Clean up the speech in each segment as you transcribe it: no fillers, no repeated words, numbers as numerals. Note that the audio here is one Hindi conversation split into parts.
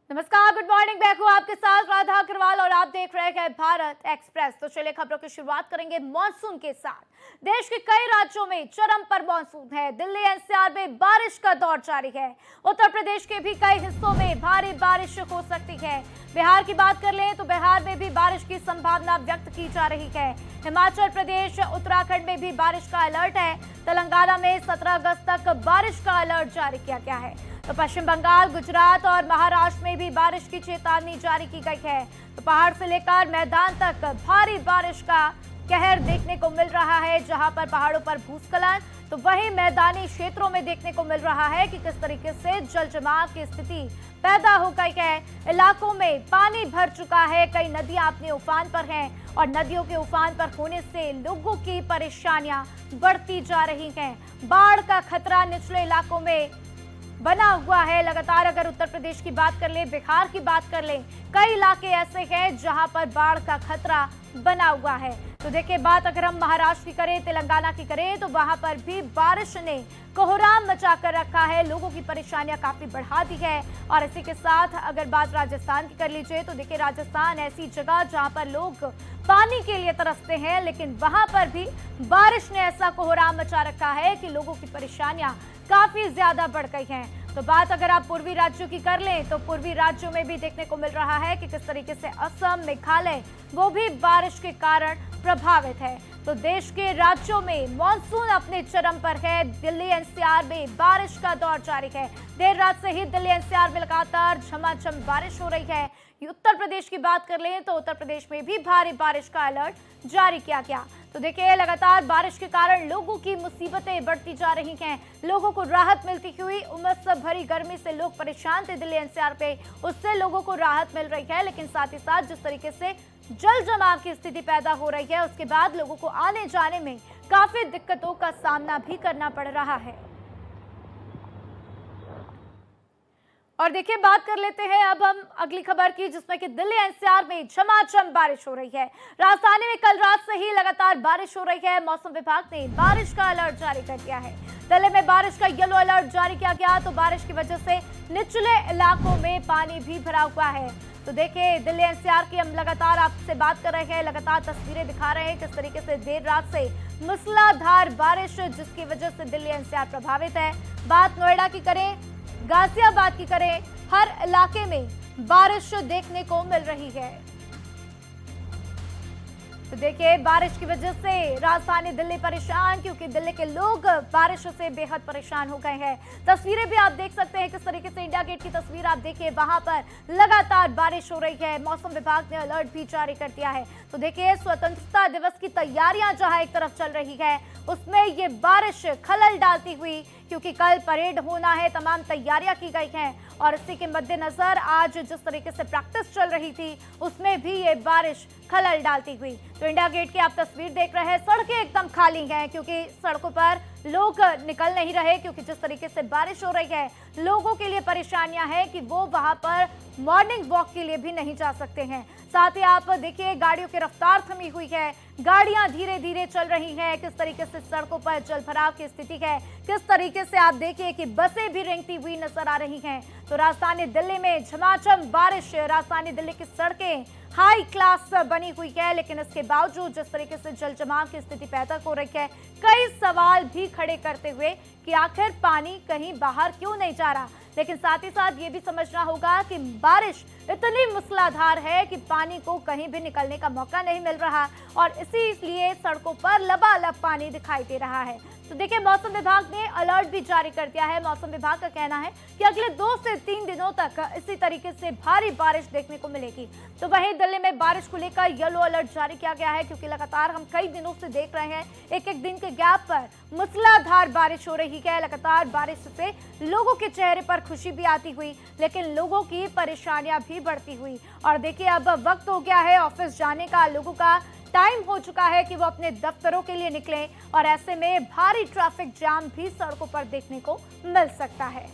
नमस्कार, गुड मॉर्निंग। मैं हूं आपके साथ राधा अग्रवाल और आप देख रहे हैं भारत एक्सप्रेस। तो चलिए खबरों की शुरुआत करेंगे मॉनसून के साथ। देश के कई राज्यों में चरम पर मॉनसून है। दिल्ली एनसीआर में बारिश का दौर जारी है। उत्तर प्रदेश के भी कई हिस्सों में भारी बारिश हो सकती है। बिहार की बात कर लें तो बिहार में भी बारिश की संभावना व्यक्त की जा रही है। हिमाचल प्रदेश, उत्तराखंड में भी बारिश का अलर्ट है। तेलंगाना में 17 अगस्त तक बारिश का अलर्ट जारी किया गया है। तो पश्चिम बंगाल, गुजरात और महाराष्ट्र में भी बारिश की चेतावनी जारी की गई है। तो पहाड़ से लेकर मैदान तक भारी बारिश का कहर देखने को मिल रहा है। जहां पर पहाड़ों पर भूस्खलन तो वहीं मैदानी क्षेत्रों में देखने को मिल रहा है कि किस तरीके से जल जमाव की स्थिति पैदा हो गई है। इलाकों में पानी भर चुका है। कई नदियां अपने उफान पर हैं और नदियों के उफान पर होने से लोगों की परेशानियां बढ़ती जा रही हैं। बाढ़ का खतरा निचले इलाकों में बना हुआ है। लगातार अगर उत्तर प्रदेश की बात कर लें, बिहार की बात कर लें, कई इलाके ऐसे हैं जहां पर बाढ़ का खतरा बना हुआ है। तो देखिए, बात अगर हम महाराष्ट्र की करें, तेलंगाना की करें, तो वहां पर भी बारिश ने कोहराम मचा कर रखा है। लोगों की परेशानियां काफी बढ़ा दी है। और इसी के साथ अगर बात राजस्थान की कर लीजिए तो देखिए, राजस्थान ऐसी जगह जहां पर लोग पानी के लिए तरसते हैं, लेकिन वहां पर भी बारिश ने ऐसा कोहराम मचा रखा है कि लोगों की परेशानियां काफी ज्यादा बढ़ गई हैं। तो बात अगर आप पूर्वी राज्यों की कर लें तो पूर्वी राज्यों में भी देखने को मिल रहा है कि किस तरीके से असम, मेघालय वो भी बारिश के कारण प्रभावित है। तो देश के राज्यों में मॉनसून अपने चरम पर है। दिल्ली एनसीआर में बारिश का दौर जारी है। देर रात से ही दिल्ली एनसीआर में लगातार झमाझम बारिश हो रही है। उत्तर प्रदेश की बात कर लें तो उत्तर प्रदेश में भी भारी बारिश का अलर्ट जारी किया गया। तो देखिए, लगातार बारिश के कारण लोगों की मुसीबतें बढ़ती जा रही हैं। लोगों को राहत मिलती हुई, उमस भरी गर्मी से लोग परेशान थे दिल्ली एनसीआर पे, उससे लोगों को राहत मिल रही है। लेकिन साथ ही साथ जिस तरीके से जल जमाव की स्थिति पैदा हो रही है, उसके बाद लोगों को आने जाने में काफी दिक्कतों का सामना भी करना पड़ रहा है। और देखिए, बात कर लेते हैं अब हम अगली खबर की, जिसमें कि दिल्ली एनसीआर में झमाझम बारिश हो रही है। राजधानी में कल रात से ही लगातार बारिश हो रही है। मौसम विभाग ने बारिश का अलर्ट जारी कर दिया है। दिल्ली में बारिश का येलो अलर्ट जारी किया गया। तो बारिश की वजह से निचले इलाकों में पानी भी भरा हुआ है। तो देखिए, दिल्ली एनसीआर की हम लगातार आपसे बात कर रहे हैं, लगातार तस्वीरें दिखा रहे हैं किस तरीके से देर रात से मूसलाधार बारिश, जिसकी वजह से दिल्ली एनसीआर प्रभावित है। बात नोएडा की करें, गाजियाबाद की करें, हर इलाके में बारिश देखने को मिल रही है। तो देखिए, बारिश की वजह से राजधानी दिल्ली परेशान, क्योंकि दिल्ली के लोग बारिश से बेहद परेशान हो गए हैं। तस्वीरें भी आप देख सकते हैं किस तरीके से। इंडिया गेट की तस्वीर आप देखिए, वहां पर लगातार बारिश हो रही है। मौसम विभाग ने अलर्ट भी जारी कर दिया है। तो देखिए, स्वतंत्रता दिवस की तैयारियां जहां एक तरफ चल रही है, उसमें ये बारिश खलल डालती हुई, क्योंकि कल परेड होना है, तमाम तैयारियां की गई हैं। और इसी के मद्देनजर आज जिस तरीके से प्रैक्टिस चल रही थी, उसमें भी ये बारिश खलल डालती हुई। तो इंडिया गेट की आप तस्वीर देख रहे हैं, सड़कें एकदम खाली हैं, क्योंकि सड़कों पर लोग निकल नहीं रहे, क्योंकि जिस तरीके से बारिश हो रही है, लोगों के लिए परेशानियां हैं कि वो वहां पर मॉर्निंग वॉक के लिए भी नहीं जा सकते हैं। साथ ही आप देखिए, गाड़ियों की रफ्तार थमी हुई है, गाड़ियां धीरे धीरे चल रही हैं। किस तरीके से सड़कों पर जलभराव की स्थिति है, किस तरीके से आप देखिए कि बसें भी रेंगती हुई नजर आ रही हैं। तो राजधानी दिल्ली में झमाझम बारिश, राजधानी दिल्ली की सड़कें हाई क्लास बनी हुई है, लेकिन इसके बावजूद जिस तरीके से जल जमाव की स्थिति पैदा हो रही है, कई सवाल भी खड़े करते हुए कि आखिर पानी कहीं बाहर क्यों नहीं जा रहा। लेकिन साथ ही साथ ये भी समझना होगा कि बारिश इतनी मूसलाधार है कि पानी को कहीं भी निकलने का मौका नहीं मिल रहा, और इसलिए सड़कों पर लबालब पानी दिखाई दे रहा है। तो देखिए, मौसम विभाग ने अलर्ट भी जारी कर दिया है। मौसम विभाग का कहना है कि अगले 2 से 3 दिनों तक इसी तरीके से भारी बारिश देखने को मिलेगी। तो वहीं दिल्ली में बारिश को लेकर येलो अलर्ट जारी किया गया है, क्योंकि लगातार हम कई दिनों से देख रहे हैं, एक एक दिन के गैप पर मूसलाधार बारिश हो रही है। लगातार बारिश से लोगों के चेहरे पर खुशी भी आती हुई, लेकिन लोगों की परेशानियां भी बढ़ती हुई। और देखिए, अब वक्त हो गया है ऑफिस जाने का, लोगों का टाइम हो चुका है कि वो अपने दफ्तरों के लिए निकलें, और ऐसे में भारी ट्रैफिक जाम भी सड़कों पर देखने को मिल सकता है।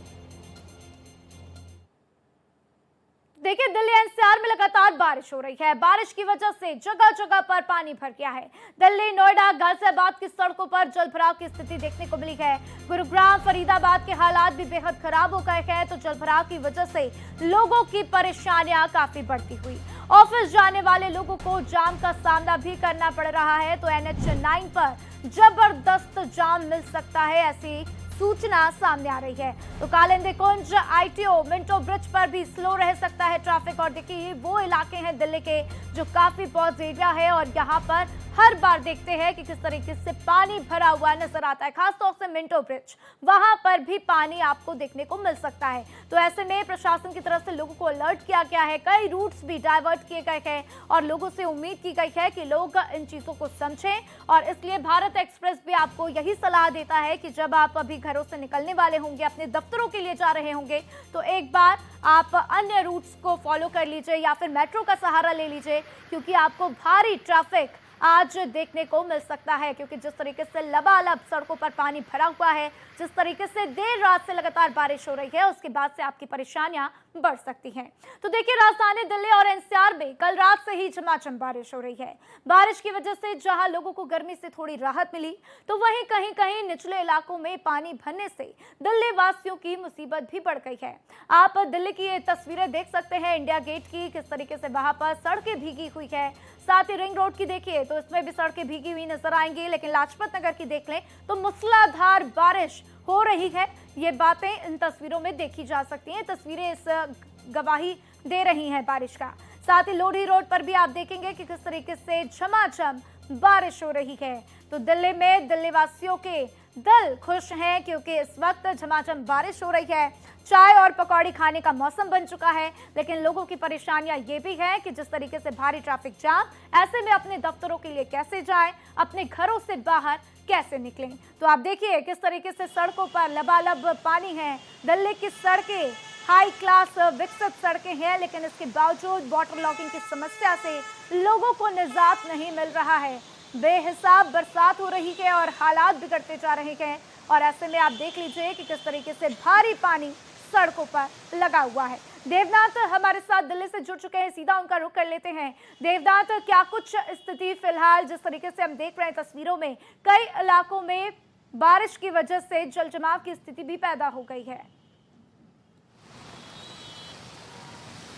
देखिए, दिल्ली एनसीआर में लगातार लगातार बारिश हो रही है। बारिश की वजह से जगह जगह पर पानी भर गया है। दिल्ली, नोएडा, गाजियाबाद की सड़कों पर जलभराव की स्थिति देखने को मिली है। गुरुग्राम, फरीदाबाद के हालात भी बेहद खराब हो गए हैं। तो जलभराव की वजह से लोगों की परेशानियां काफी बढ़ती हुई। ऑफिस जाने वाले लोगों को जाम का सामना भी करना पड़ रहा है। तो NH 9 पर जबरदस्त जाम मिल सकता है, ऐसी सूचना सामने आ रही है। तो कालिंदी कुंज, ITO, मिंटो ब्रिज पर भी स्लो रह सकता है ट्रैफिक। और देखिए, वो इलाके हैं दिल्ली के जो काफी पॉज एरिया है और यहाँ पर हर बार देखते हैं कि किस तरीके से पानी भरा हुआ नजर आता है। खासतौर से मिंटो ब्रिज, वहां पर भी पानी आपको देखने को मिल सकता है। तो ऐसे में प्रशासन की तरफ से लोगों को अलर्ट किया गया है। कई रूट्स भी डाइवर्ट किए गए हैं और लोगों से उम्मीद की गई है कि लोग इन चीजों को समझें। और इसलिए भारत एक्सप्रेस भी आपको यही सलाह देता है कि जब आप अभी घरों से निकलने वाले होंगे, अपने दफ्तरों के लिए जा रहे होंगे, तो एक बार आप अन्य रूट्स को फॉलो कर लीजिए या फिर मेट्रो का सहारा ले लीजिए, क्योंकि आपको भारी ट्रैफिक आज देखने को मिल सकता है। क्योंकि जिस तरीके से लबालब सड़कों पर पानी भरा हुआ है, जिस तरीके से देर रात से लगातार बारिश हो रही है, उसके बाद से आपकी परेशानियां बढ़ सकती हैं। तो देखिए, राजधानी दिल्ली और NCR में कल रात से ही झमाझम बारिश हो रही है। बारिश की वजह से जहां लोगों को गर्मी से थोड़ी राहत मिली, तो वहीं कहीं कहीं निचले इलाकों में पानी भरने से दिल्ली वासियों की मुसीबत भी बढ़ गई है। आप दिल्ली की ये तस्वीरें देख सकते हैं इंडिया गेट की, किस तरीके से वहां पर सड़कें भीगी हुई है। साथ ही रिंग रोड की देखिए तो इसमें भी सड़कें भीगी हुई नजर आएंगी। लेकिन लाजपत नगर की देख लें तो मूसलाधार बारिश हो रही है। ये बातें इन तस्वीरों में देखी जा सकती हैं। तस्वीरें इस गवाही दे रही हैं बारिश का। साथ ही लोधी रोड पर भी आप देखेंगे कि किस तरीके से झमाझम बारिश हो रही है। तो दिल्ली में दिल्ली वासियों के दिल खुश हैं, क्योंकि इस वक्त झमाझम बारिश हो रही है। चाय और पकौड़ी खाने का मौसम बन चुका है। लेकिन लोगों की परेशानियां ये भी है कि जिस तरीके से भारी ट्रैफिक जाम, ऐसे में अपने दफ्तरों के लिए कैसे जाएं, अपने घरों से बाहर कैसे निकलें। तो आप देखिए किस तरीके से सड़कों पर लबालब पानी है। दिल्ली की सड़कें हाई क्लास विकसित सड़कें हैं, लेकिन इसके बावजूद वाटर लॉगिंग की समस्या से लोगों को निजात नहीं मिल रहा है। बेहिसाब बरसात हो रही है और हालात बिगड़ते जा रहे हैं। और ऐसे में आप देख लीजिए कि किस तरीके से भारी पानी सड़कों पर लगा हुआ है। देवनाथ हमारे साथ दिल्ली से जुड़ चुके हैं, सीधा उनका रुख कर लेते हैं। देवनाथ, क्या कुछ स्थिति फिलहाल जिस तरीके से हम देख रहे हैं तस्वीरों में, कई इलाकों में बारिश की वजह से जल जमाव की स्थिति भी पैदा हो गई है।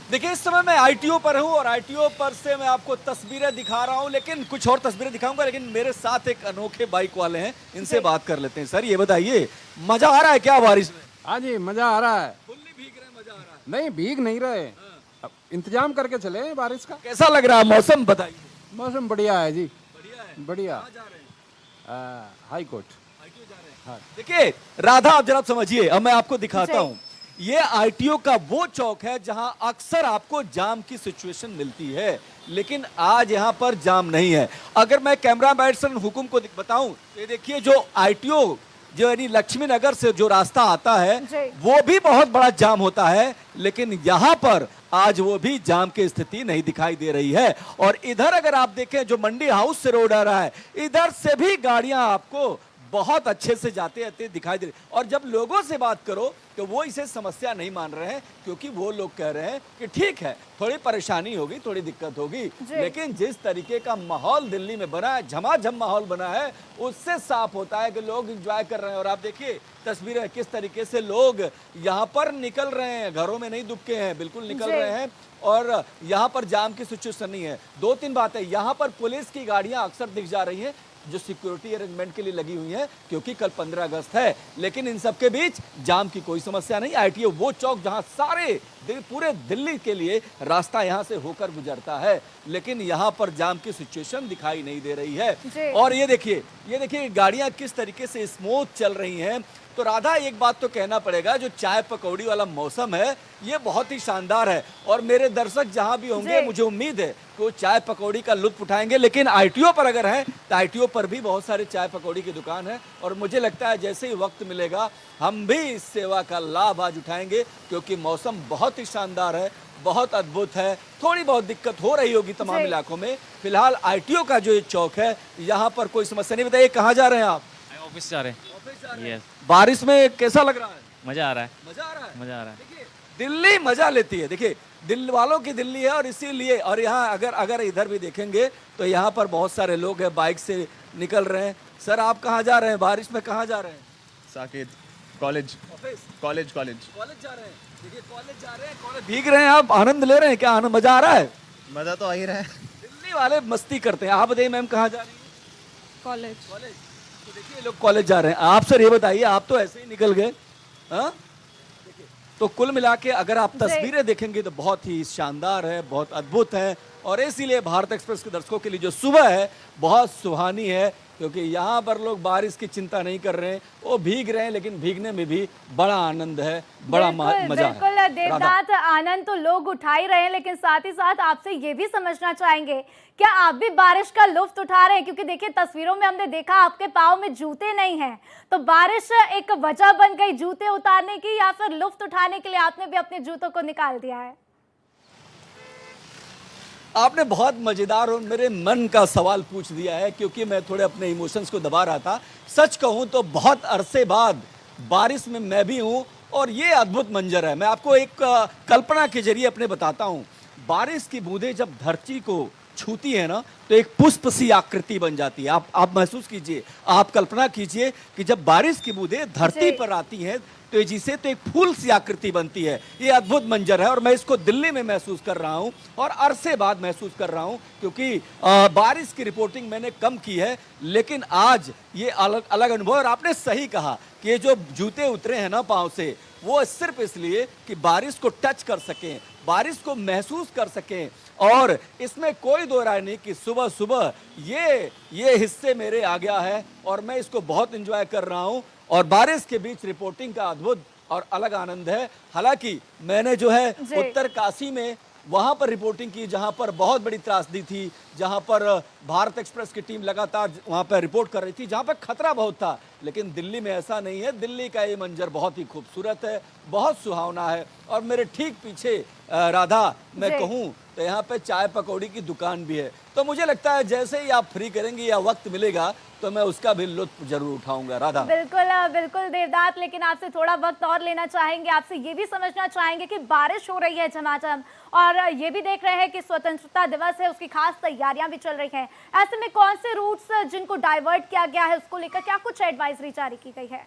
देखिए, इस समय मैं ITO पर हूं और ITO पर से मैं आपको तस्वीरें दिखा रहा हूं, लेकिन कुछ और तस्वीरें दिखाऊंगा। लेकिन मेरे साथ एक अनोखे बाइक वाले हैं, इनसे बात कर लेते हैं। सर, ये बताइए, मजा आ रहा है क्या बारिश में? हाँ जी, मजा आ रहा है। फुल्ली भीग रहे हैं, मजा आ रहा है? नहीं, भीग नहीं रहे। अब इंतजाम करके चले हैं बारिश का। कैसा लग रहा है मौसम, बताइए। मौसम बढ़िया है जी, बढ़िया है। बढ़िया। कहाँ जा रहे हैं? High court. ITO जा रहे हैं। हाँ। देखिए राधा, आप जरा समझिए, अब मैं आपको दिखाता हूं। ये ITO का वो चौक है जहां अक्सर आपको जाम की सिचुएशन मिलती है, लेकिन आज यहां पर जाम नहीं है। अगर मैं कैमरा मैन हुकुम को बताऊं, ये देखिए, जो ITO जो यानी लक्ष्मी नगर से जो रास्ता आता है, वो भी बहुत बड़ा जाम होता है, लेकिन यहां पर आज वो भी जाम की स्थिति नहीं दिखाई दे रही है। और इधर अगर आप देखें, जो मंडी हाउस से रोड आ रहा है, इधर से भी गाड़ियां आपको बहुत अच्छे से जाते आते दिखाई दे रही। और जब लोगों से बात करो तो वो इसे समस्या नहीं मान रहे हैं, क्योंकि वो लोग कह रहे हैं कि ठीक है, थोड़ी परेशानी होगी, थोड़ी दिक्कत होगी, लेकिन जिस तरीके का माहौल दिल्ली में बना है, झमाझम माहौल बना है, उससे साफ होता है कि लोग एंजॉय कर रहे हैं। और आप देखिए तस्वीरें, किस तरीके से लोग यहाँ पर निकल रहे हैं, घरों में नहीं दुबके हैं, बिल्कुल निकल रहे हैं। और यहाँ पर जाम की सिचुएशन नहीं है। दो तीन बातें, यहाँ पर पुलिस की गाड़ियां अक्सर दिख जा रही हैं, जो सिक्योरिटी अरेंजमेंट के लिए लगी हुई हैं, क्योंकि कल 15 अगस्त है। लेकिन इन सब के बीच जाम की कोई समस्या नहीं। ITO वो चौक जहां सारे पूरे दिल्ली के लिए रास्ता यहां से होकर गुजरता है, लेकिन यहां पर जाम की सिचुएशन दिखाई नहीं दे रही है। और ये देखिए गाड़ियां किस तरीके से स्मूथ चल रही हैं। तो राधा, एक बात तो कहना पड़ेगा, जो चाय पकौड़ी वाला मौसम है ये बहुत ही शानदार है। और मेरे दर्शक जहां भी होंगे, मुझे उम्मीद है कि वो चाय पकौड़ी का लुत्फ उठाएंगे। लेकिन ITO पर अगर है तो ITO पर भी बहुत सारे चाय पकौड़ी की दुकान है, और मुझे लगता है जैसे ही वक्त मिलेगा हम भी इस सेवा का लाभ आज उठाएंगे, क्योंकि मौसम बहुत ही शानदार है, बहुत अद्भुत है। थोड़ी बहुत दिक्कत हो रही होगी तमाम इलाकों में। फिलहाल ITO का जो ये चौक है, यहाँ पर कोई समस्या नहीं। बताइए, कहाँ जा रहे हैं आप? ऑफिस जा रहे हैं। यस। बारिश में कैसा लग रहा है? मजा आ रहा है। मजा आ रहा है। मजा आ रहा है। देखिए, दिल्ली मजा लेती है। देखिए, दिल्ली वालों की दिल्ली है, और इसीलिए और यहाँ अगर अगर इधर भी देखेंगे तो यहाँ पर बहुत सारे लोग हैं, बाइक से निकल रहे हैं। सर आप कहाँ जा रहे हैं, बारिश में कहाँ जा रहे हैं? Saket college office college college जा रहे हैं। देखिए कॉलेज जा रहे हैं, कॉलेज भीग रहे हैं, आप आनंद ले रहे हैं क्या? आनंद मजा आ रहा है? मज़ा तो आ ही रहा है। दिल्ली वाले मस्ती करते हैं। आप बताइए मैम कहाँ जा रही हैं? कॉलेज। कॉलेज। तो देखिए ये लोग कॉलेज जा रहे हैं। आप सर ये बताइए, आप तो ऐसे ही निकल गए। हाँ देखिए, तो कुल मिला के अगर आप तस्वीरें देखेंगे तो बहुत ही शानदार है, बहुत अद्भुत है, और इसीलिए भारत एक्सप्रेस के दर्शकों के लिए जो सुबह है बहुत सुहानी है, क्योंकि यहाँ पर लोग बारिश की चिंता नहीं कर रहे हैं, वो भीग रहे हैं, लेकिन भीगने में भी बड़ा आनंद है, बड़ा मजा है। बिल्कुल देवनाथ, आनंद तो लोग उठा ही रहे हैं, लेकिन साथ ही साथ आपसे ये भी समझना चाहेंगे, क्या आप भी बारिश का लुत्फ उठा रहे हैं? क्योंकि देखिए तस्वीरों में हमने देखा आपके पाँव में जूते नहीं हैं, तो बारिश एक वजह बन गई जूते उतारने की, या फिर लुत्फ उठाने के लिए आपने भी अपने जूतों को निकाल दिया है? आपने बहुत मजेदार और मेरे मन का सवाल पूछ दिया है, क्योंकि मैं थोड़े अपने इमोशंस को दबा रहा था। सच कहूं तो बहुत अरसे बाद बारिश में मैं भी हूं, और ये अद्भुत मंजर है। मैं आपको एक कल्पना के जरिए अपने बताता हूं। बारिश की बूंदें जब धरती को छूती है ना, तो एक पुष्प सी आकृति बन जाती है। आप महसूस कीजिए, आप कल्पना कीजिए कि जब बारिश की बूंदें धरती पर आती हैं तेजी से, तो एक फूल सी आकृति बनती है। ये अद्भुत मंजर है, और मैं इसको दिल्ली में महसूस कर रहा हूं, और अरसे बाद महसूस कर रहा हूं, क्योंकि बारिश की रिपोर्टिंग मैंने कम की है, लेकिन आज ये अलग अलग अनुभव। और आपने सही कहा कि ये जो जूते उतरे हैं ना पांव से, वो सिर्फ इसलिए कि बारिश को टच कर सकें, बारिश को महसूस कर सकें। और इसमें कोई दो राय नहीं कि सुबह सुबह ये हिस्से मेरे आ गया है, और मैं इसको बहुत एंजॉय कर रहा हूं, और बारिश के बीच रिपोर्टिंग का अद्भुत और अलग आनंद है। हालांकि मैंने जो है उत्तर काशी में वहां पर रिपोर्टिंग की, जहां पर बहुत बड़ी त्रासदी थी, जहां पर भारत एक्सप्रेस की टीम लगातार वहां पर रिपोर्ट कर रही थी, जहां पर खतरा बहुत था। लेकिन दिल्ली में ऐसा नहीं है। दिल्ली का ये मंजर बहुत ही खूबसूरत है, बहुत सुहावना है। और मेरे ठीक पीछे राधा, मैं कहूँ तो यहाँ पे चाय पकौड़ी की दुकान भी है। तो मुझे लगता है जैसे ही आप फ्री करेंगे या वक्त मिलेगा, तो मैं उसका भी लुत्फ जरूर उठाऊंगा। राधा। बिल्कुल बिल्कुल देवदास, लेकिन आपसे थोड़ा वक्त और लेना चाहेंगे। आपसे ये भी समझना चाहेंगे कि बारिश हो रही है झमाझम, और ये भी देख रहे हैं कि स्वतंत्रता दिवस है, उसकी खास तैयारियां भी चल रही हैं। ऐसे में कौन से रूट्स जिनको डाइवर्ट किया गया है, उसको लेकर क्या कुछ एडवाइजरी जारी की गई है?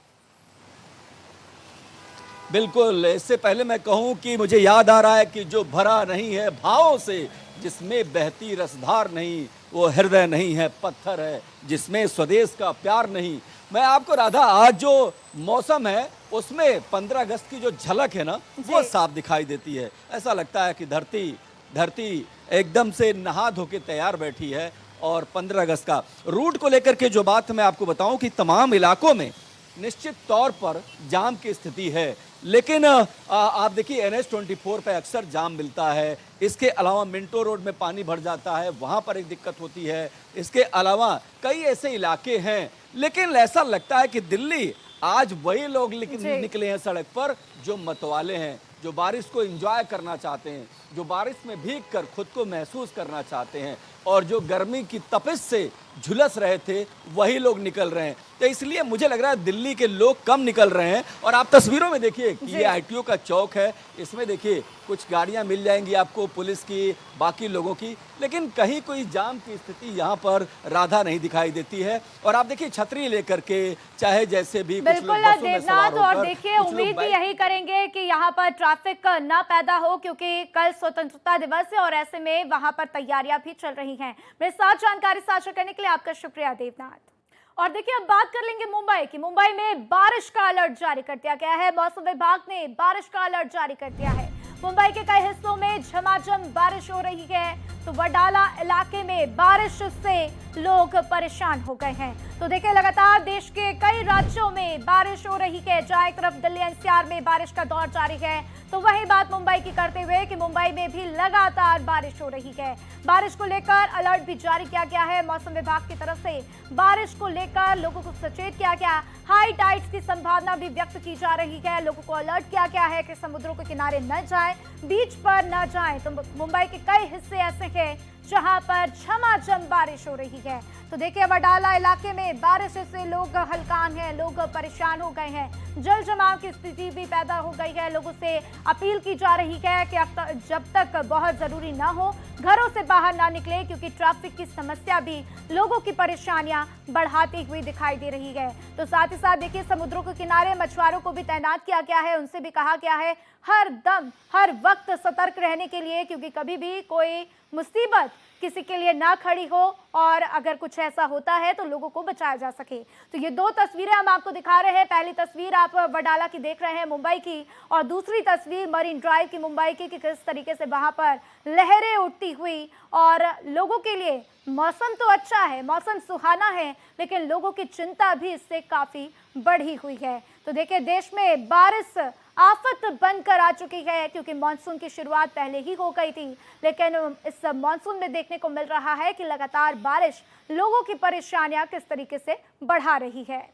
बिल्कुल, इससे पहले मैं कहूं कि मुझे याद आ रहा है कि जो भरा नहीं है भावों से, जिसमें बहती रसधार नहीं, वो हृदय नहीं है पत्थर है, जिसमें स्वदेश का प्यार नहीं। मैं आपको राधा, आज जो मौसम है उसमें 15 अगस्त की जो झलक है ना, वो साफ दिखाई देती है। ऐसा लगता है कि धरती एकदम से नहा धो के तैयार बैठी है। और 15 अगस्त का रूट को लेकर के जो बात मैं आपको बताऊं कि तमाम इलाकों में निश्चित तौर पर जाम की स्थिति है, लेकिन आप देखिए NH-24 पे अक्सर जाम मिलता है। इसके अलावा मिंटो रोड में पानी भर जाता है, वहाँ पर एक दिक्कत होती है। इसके अलावा कई ऐसे इलाके हैं, लेकिन ऐसा लगता है कि दिल्ली आज वही लोग निकले हैं सड़क पर जो मतवाले हैं, जो बारिश को एंजॉय करना चाहते हैं, जो बारिश में भीगकर खुद को महसूस करना चाहते हैं, और जो गर्मी की तपिश से झुलस रहे थे वही लोग निकल रहे हैं। तो इसलिए मुझे लग रहा है दिल्ली के लोग कम निकल रहे हैं। और आप तस्वीरों में देखिए कि ये ITO का चौक है, इसमें देखिए कुछ गाड़ियां मिल जाएंगी आपको, पुलिस की, बाकी लोगों की, लेकिन कहीं कोई जाम की स्थिति यहाँ पर राधा नहीं दिखाई देती है। और आप देखिए छतरी लेकर के, चाहे जैसे भी बिल्कुल देवनाथ, और देखिए उम्मीद भी यही करेंगे कि यहाँ पर ट्रैफिक ना पैदा हो, क्योंकि कल स्वतंत्रता दिवस है और ऐसे में वहां पर तैयारियां भी चल रही हैं। मेरे साथ जानकारी साझा करने के लिए आपका शुक्रिया देवनाथ। और देखिए अब बात कर लेंगे मुंबई की। मुंबई में बारिश का अलर्ट जारी कर दिया गया है। मौसम विभाग ने बारिश का अलर्ट जारी कर दिया है। मुंबई के कई हिस्सों में झमाझम बारिश हो रही है, तो वडाला इलाके में बारिश से लोग परेशान हो गए हैं। तो देखिए लगातार देश के कई राज्यों में बारिश हो रही है। जहां एक तरफ दिल्ली NCR में बारिश का दौर जारी है, तो वही बात मुंबई की करते हुए कि मुंबई में भी लगातार बारिश हो रही है। बारिश को लेकर अलर्ट भी जारी किया गया है। मौसम विभाग की तरफ से बारिश को लेकर लोगों को सचेत किया गया। हाई टाइड्स की संभावना भी व्यक्त की जा रही है। लोगों को अलर्ट किया गया है कि समुद्रों के किनारे न जाएं, बीच पर न जाएं। तो मुंबई के कई हिस्से ऐसे हैं जहां पर झमाझम बारिश हो रही है। तो देखिए वडाला इलाके में बारिश से लोग हलकान हैं, लोग परेशान हो गए हैं, जल जमाव की स्थिति भी पैदा हो गई है। लोगों से अपील की जा रही है कि जब तक बहुत जरूरी ना हो घरों से बाहर ना निकले, क्योंकि ट्रैफिक की समस्या भी लोगों की परेशानियां बढ़ाती हुई दिखाई दे रही है। तो साथ ही साथ देखिए समुद्रों के किनारे मछुआरों को भी तैनात किया गया है, उनसे भी कहा गया है हर दम हर वक्त सतर्क रहने के लिए, क्योंकि कभी भी कोई मुसीबत किसी के लिए ना खड़ी हो और अगर कुछ ऐसा होता है तो लोगों को बचाया जा सके। तो ये दो तस्वीरें हम आपको दिखा रहे हैं। पहली तस्वीर आप वडाला की देख रहे हैं मुंबई की, और दूसरी तस्वीर मरीन ड्राइव की मुंबई की, कि किस तरीके से वहां पर लहरें उठती हुई, और लोगों के लिए मौसम तो अच्छा है, मौसम सुहाना है, लेकिन लोगों की चिंता भी इससे काफी बढ़ी हुई है। तो देखिए देश में बारिश आफत बनकर आ चुकी है, क्योंकि मानसून की शुरुआत पहले ही हो गई थी, लेकिन इस मानसून में देखने को मिल रहा है कि लगातार बारिश लोगों की परेशानियां किस तरीके से बढ़ा रही है।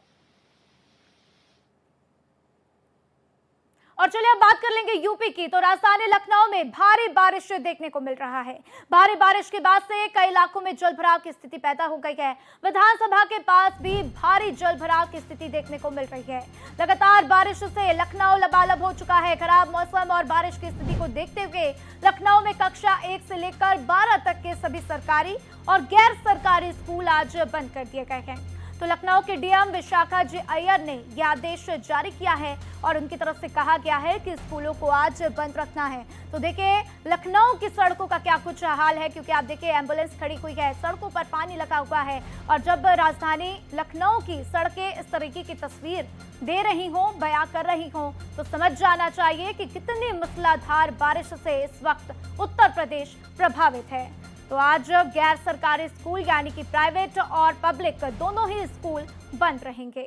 और चलिए अब बात कर लेंगे यूपी की। तो राजधानी लखनऊ में भारी बारिश देखने को मिल रहा है। भारी बारिश के बाद से कई इलाकों में जलभराव की स्थिति पैदा हो गई है। विधानसभा के पास भी भारी जलभराव की स्थिति देखने को मिल रही है। लगातार बारिश से लखनऊ लबालब हो चुका है। खराब मौसम और बारिश की स्थिति को देखते हुए लखनऊ में कक्षा 1 से लेकर 12 तक के सभी सरकारी और गैर सरकारी स्कूल आज बंद कर दिए गए हैं। तो लखनऊ के डीएम विशाखा जी अय्यर ने यह आदेश जारी किया है और उनकी तरफ से कहा गया है कि स्कूलों को आज बंद रखना है। तो देखिए लखनऊ की सड़कों का क्या कुछ हाल है, क्योंकि आप देखिए एम्बुलेंस खड़ी हुई है, सड़कों पर पानी लगा हुआ है, और जब राजधानी लखनऊ की सड़कें इस तरीके की तस्वीर दे रही हों, बयां कर रही हों, तो समझ जाना चाहिए कि कितनी मूसलाधार बारिश से इस वक्त उत्तर प्रदेश प्रभावित है। तो आज गैर सरकारी स्कूल यानी कि प्राइवेट और पब्लिक दोनों ही स्कूल बंद रहेंगे।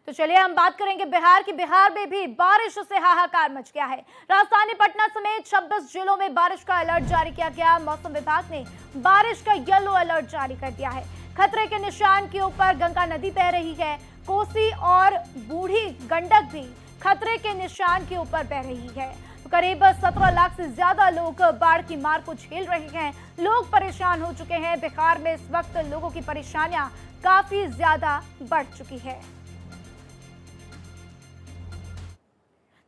तो चलिए हम बात करेंगे बिहार की। बिहार में भी बारिश से हाहाकार मच गया है। राजधानी पटना समेत 26 जिलों में बारिश का अलर्ट जारी किया गया। मौसम विभाग ने बारिश का येलो अलर्ट जारी कर दिया है। खतरे के निशान के ऊपर गंगा नदी बह रही है। कोसी और बूढ़ी गंडक भी खतरे के निशान के ऊपर बह रही है। करीब 17 लाख से ज्यादा लोग बाढ़ की मार को झेल रहे हैं। लोग परेशान हो चुके हैं। बिहार में इस वक्त लोगों की परेशानियां काफी ज्यादा बढ़ चुकी है।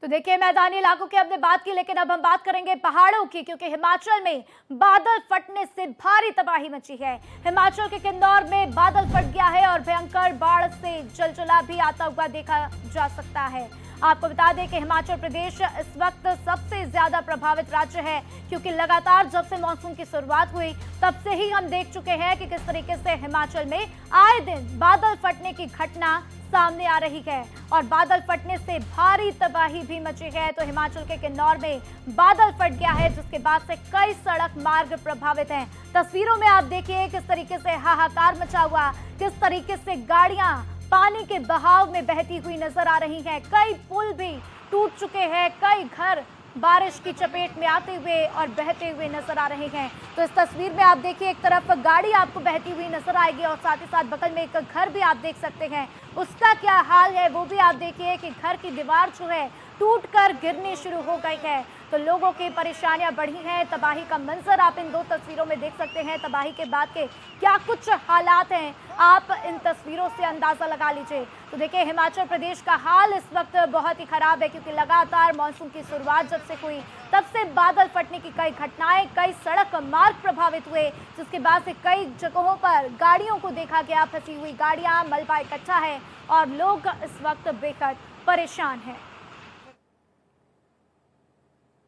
तो देखिए मैदानी इलाकों की हमने बात की, लेकिन अब हम बात करेंगे पहाड़ों की, क्योंकि हिमाचल में बादल फटने से भारी तबाही मची है। हिमाचल के किन्नौर में बादल फट गया है और भयंकर बाढ़ से जलजला भी आता हुआ देखा जा सकता है। आपको बता दें कि हिमाचल प्रदेश इस वक्त सबसे ज्यादा प्रभावित राज्य है, क्योंकि लगातार जब से मानसून की शुरुआत हुई तब से ही हम देख चुके हैं कि किस तरीके से हिमाचल में आए दिन बादल फटने की घटना सामने आ रही है, और बादल फटने से भारी तबाही भी मची है। तो हिमाचल के किन्नौर में बादल फट गया है, जिसके बाद से कई सड़क मार्ग प्रभावित हैं। तस्वीरों में आप देखिए किस तरीके से हाहाकार मचा हुआ, किस तरीके से गाड़ियां पानी के बहाव में बहती हुई नजर आ रही हैं। कई पुल भी टूट चुके हैं, कई घर बारिश की चपेट में आते हुए और बहते हुए नजर आ रहे हैं। तो इस तस्वीर में आप देखिए एक तरफ गाड़ी आपको बहती हुई नजर आएगी, और साथ ही साथ बगल में एक घर भी आप देख सकते हैं, उसका क्या हाल है वो भी आप देखिए कि घर की दीवार जो है टूटकर गिरनी शुरू हो गई है। तो लोगों की परेशानियां बढ़ी हैं। तबाही का मंजर आप इन दो तस्वीरों में देख सकते हैं। तबाही के बाद के क्या कुछ हालात हैं आप इन तस्वीरों से अंदाजा लगा लीजिए। तो देखिए हिमाचल प्रदेश का हाल इस वक्त बहुत ही खराब है, क्योंकि लगातार मानसून की शुरुआत जब से हुई तब से बादल फटने की कई घटनाएं, कई सड़क मार्ग प्रभावित हुए, जिसके बाद से कई जगहों पर गाड़ियों को देखा गया, फंसी हुई गाड़ियां, मलबा इकट्ठा है और लोग इस वक्त बेहद परेशान हैं।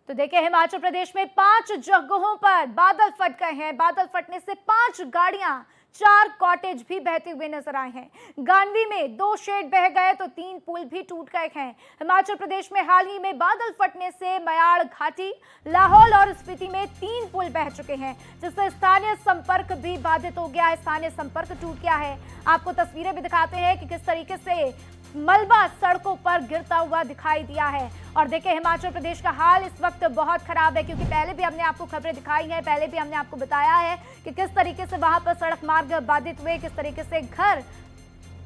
तो देखिए हिमाचल प्रदेश में 5 जगहों पर बादल फट गए हैं। बादल फटने से 5 गाड़ियां, 4 कॉटेज भी बहते हुए नजर आए हैं। गांवी में 2 शेड बह गए तो 3 पुल भी टूट गए हैं। हिमाचल प्रदेश में हाल ही में बादल फटने से मयाड़ घाटी, लाहौल और स्पीति में 3 पुल बह चुके हैं, जिससे स्थानीय संपर्क भी बाधित हो गया है। स्थानीय संपर्क टूट गया है। आपको तस्वीरें भी दिखाते हैं कि किस तरीके से मलबा सड़कों पर गिरता हुआ दिखाई दिया है। और देखिए हिमाचल प्रदेश का हाल इस वक्त बहुत खराब है, क्योंकि पहले भी हमने आपको खबरें दिखाई हैं, पहले भी हमने आपको बताया है कि किस तरीके से वहां पर सड़क मार्ग बाधित हुए, किस तरीके से घर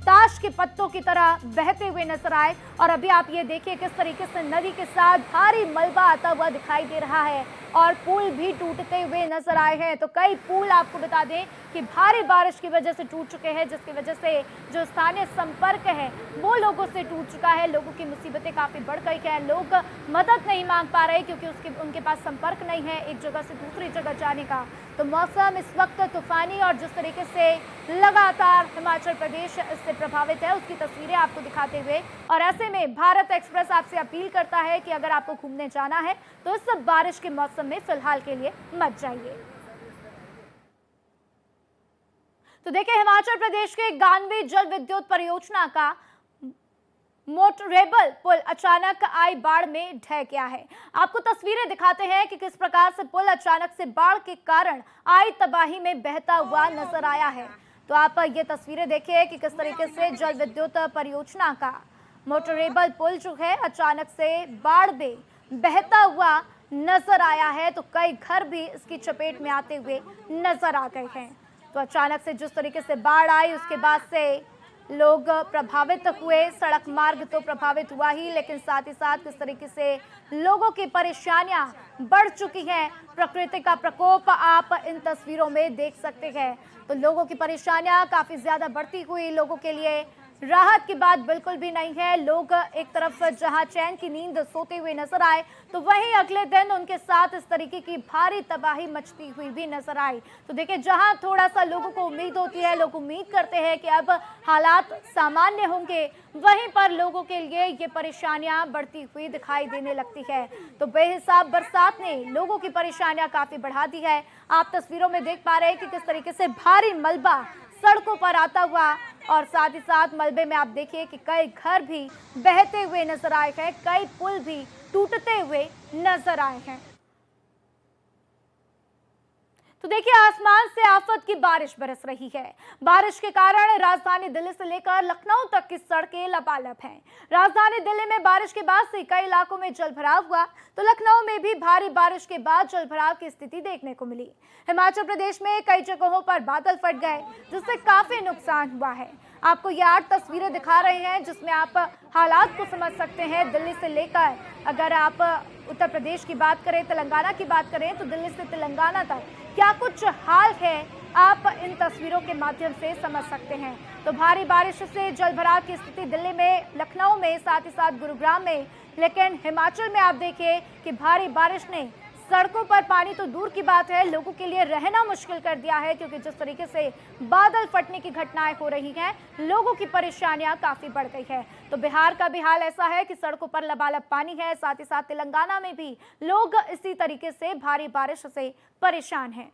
ताश के पत्तों की तरह बहते हुए नजर आए। और अभी आप ये देखिए किस तरीके से नदी के साथ भारी मलबा आता हुआ दिखाई दे रहा है। और पुल भी टूटते हुए नजर आए हैं। तो कई पुल आपको बता दें कि भारी बारिश की वजह से टूट चुके हैं, जिसकी वजह से जो स्थानीय संपर्क है वो लोगों से टूट चुका है। लोगों की मुसीबतें काफ़ी बढ़ गई हैं, लोग मदद नहीं मांग पा रहे क्योंकि उनके पास संपर्क नहीं है एक जगह से दूसरी जगह जाने का। तो मौसम इस वक्त तूफानी और जिस तरीके से लगातार हिमाचल प्रदेश इससे प्रभावित है उसकी तस्वीरें आपको दिखाते हुए, और ऐसे में भारत एक्सप्रेस आपसे अपील करता है कि अगर आपको घूमने जाना है तो इस बारिश के मौसम में फिलहाल के लिए मत जाइए। तो देखिए, हिमाचल प्रदेश के गानवी जल विद्युत परियोजना का मोटरेबल पुल अचानक आई बाढ़ में ढह गया है। आपको तस्वीरें दिखाते हैं कि किस प्रकार से पुल अचानक से बाढ़ के कारण आई तबाही में बहता हुआ नजर आया है। तो आप ये तस्वीरें देखिए कि किस तरीके से जल विद्युत परियोजना का मोटरेबल पुल जो है अचानक से बाढ़ में बहता हुआ नजर आया है। तो कई घर भी इसकी चपेट में आते हुए नजर आ गए हैं। तो अचानक से जिस तरीके से बाढ़ आई उसके बाद से लोग प्रभावित हुए, सड़क मार्ग तो प्रभावित हुआ ही, लेकिन साथ ही साथ किस तरीके से लोगों की परेशानियां बढ़ चुकी हैं। प्रकृति का प्रकोप आप इन तस्वीरों में देख सकते हैं। तो लोगों की परेशानियां काफ़ी ज़्यादा बढ़ती हुई, लोगों के लिए राहत की बात बिल्कुल भी नहीं है। लोग एक तरफ जहां चैन की नींद सोते हुए नजर आए तो वहीं अगले दिन उनके साथ इस तरीके की भारी तबाही मचती हुई भी नजर आई। तो देखिए, जहां थोड़ा सा लोगों को उम्मीद होती है, लोग उम्मीद करते हैं कि अब हालात सामान्य होंगे, वहीं पर लोगों के लिए ये परेशानियां बढ़ती हुई दिखाई देने लगती है। तो बेहिसाब बरसात ने लोगों की परेशानियां काफ़ी बढ़ा दी है। आप तस्वीरों में देख पा रहे हैं कि किस तरीके से भारी मलबा सड़कों पर आता हुआ, और साथ ही साथ मलबे में आप देखिए कि कई घर भी बहते हुए नजर आए हैं, कई पुल भी टूटते हुए नजर आए हैं। तो देखिए, आसमान से आफत की बारिश बरस रही है। बारिश के कारण राजधानी दिल्ली से लेकर लखनऊ तक की सड़कें लबालब हैं। राजधानी दिल्ली में बारिश के बाद से कई इलाकों में जलभराव हुआ, तो लखनऊ में भी भारी बारिश के बाद जलभराव की स्थिति देखने को मिली। हिमाचल प्रदेश में कई जगहों पर बादल फट गए, जिससे काफी नुकसान हुआ है। आपको ये 8 तस्वीरें दिखा रहे हैं जिसमें आप हालात को समझ सकते हैं। दिल्ली से लेकर अगर आप उत्तर प्रदेश की बात करें, तेलंगाना की बात करें, तो दिल्ली से तेलंगाना तक क्या कुछ हाल है आप इन तस्वीरों के माध्यम से समझ सकते हैं। तो भारी बारिश से जलभराव की स्थिति दिल्ली में, लखनऊ में, साथ ही साथ गुरुग्राम में, लेकिन हिमाचल में आप देखिए कि भारी बारिश ने सड़कों पर पानी तो दूर की बात है, लोगों के लिए रहना मुश्किल कर दिया है, क्योंकि जिस तरीके से बादल फटने की घटनाएं हो रही हैं, लोगों की परेशानियां काफी बढ़ गई है। तो बिहार का भी हाल ऐसा है कि सड़कों पर लबालब पानी है, साथ ही साथ तेलंगाना में भी लोग इसी तरीके से भारी बारिश से परेशान हैं।